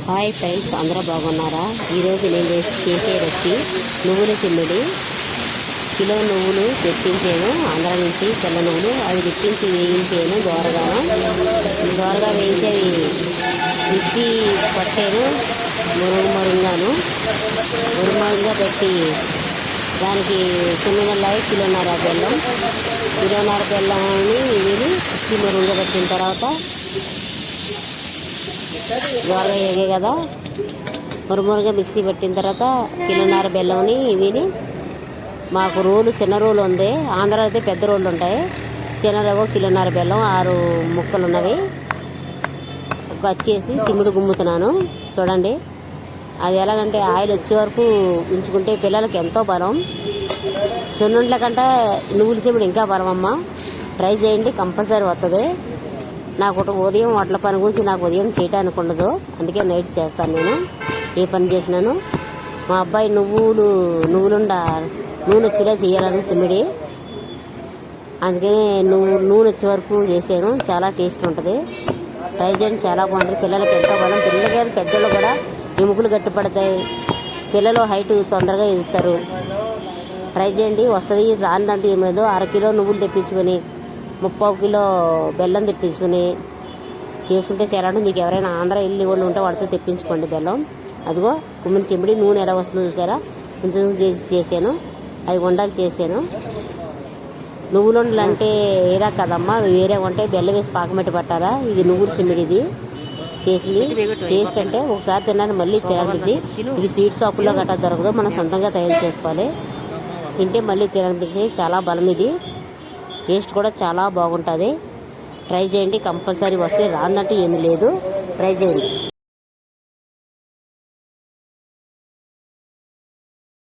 Hi friends, అందరూ బాగున్నారా? ఈరోజు నేను చేసే రెసిపీ నువ్వుల చిమ్మిడి. కిలో నువ్వులు తెప్పించాను ఆంధ్ర నుంచి, తెల్ల నువ్వులు. అవి తెప్పించి వేయించాను దోరగా వేయించి అవి మిక్సీ పట్టాను. మురుగుగాను పెట్టి దానికి కిలోన్నర బెల్లాన్ని వీళ్ళు మిక్సీ మురుగుగా పెట్టిన తర్వాత దోరగా వేగే కదా, మురుగుగా మిక్సీ పెట్టిన తర్వాత కిలోన్నర బెల్లంని ఇవిని మాకు చిన్న రోలు ఉంది. ఆంధ్రాలో అయితే పెద్ద రోళ్ళు ఉంటాయి. చిన్న రవ్వ కిలోన్నర బెల్లం 6 ముక్కలు ఉన్నవి వచ్చేసి తిమ్మిడి గుమ్ముతున్నాను. చూడండి, అది ఎలాగంటే ఆయిల్ వచ్చే వరకు ఉంచుకుంటే పిల్లలకి ఎంతో బలం. సున్నుండ్ల కంటే నువ్వుల చిమ్మిడి ఇంకా బలం అమ్మ. ట్రై చేయండి, కంపల్సరీ వస్తుంది. నాకు ఉదయం వాటిల పని గురించి నాకు ఉదయం చేయడానికి ఉండదు, అందుకే నైట్ చేస్తాను. నేను ఏ పని చేసినాను. మా అబ్బాయి నూనె వచ్చేలా చేయాలని సిమ్మిడి, అందుకని నూనె వచ్చే వరకు చేశాను. చాలా టేస్ట్ ఉంటుంది. ట్రై చేయండి, చాలా బాగుంటుంది. పిల్లలకి ఎంతో బలం. పిల్లలకి పెద్దలు కూడా ఎముకలు గట్టిపడతాయి. పిల్లలు హైట్ తొందరగా ఎదుగుతారు. ట్రై చేయండి, వస్తుంది. రాందంటూ ఏం లేదు. 1/2 కిలో నువ్వులు తెప్పించుకొని 30 కిలో బెల్లం తెప్పించుకొని చేసుకుంటే చాలా. మీకు ఎవరైనా ఆంధ్ర ఇల్లు వాళ్ళు ఉంటే వాడితో తెప్పించుకోండి బెల్లం. అదిగో కుమ్మిడి చిమ్మిడి నూనె ఎలా వస్తుందో చూసారా? కొంచెం చేశాను. అవి వంటలు చేశాను. నువ్వులుండలు అంటే ఏదా కదమ్మా, వేరే వంటే బెల్లం వేసి పాకమెట్టి పట్టాలా. ఇది నువ్వుల చిమ్మిడి. ఇది చేసింది టేస్ట్ అంటే ఒకసారి తిన్నాను మళ్ళీ తినాలనిపించి. ఇది స్వీట్ షాపుల్లో గట్రా దొరకదు, మనం సొంతంగా తయారు చేసుకోవాలి. తింటే మళ్ళీ తినాలనిపించి. చాలా బలం. ఇది టేస్ట్ కూడా చాలా బాగుంటుంది. ట్రై చేయండి, కంపల్సరీ వస్తే. రాందంటూ ఏమీ లేదు. ట్రై చేయండి.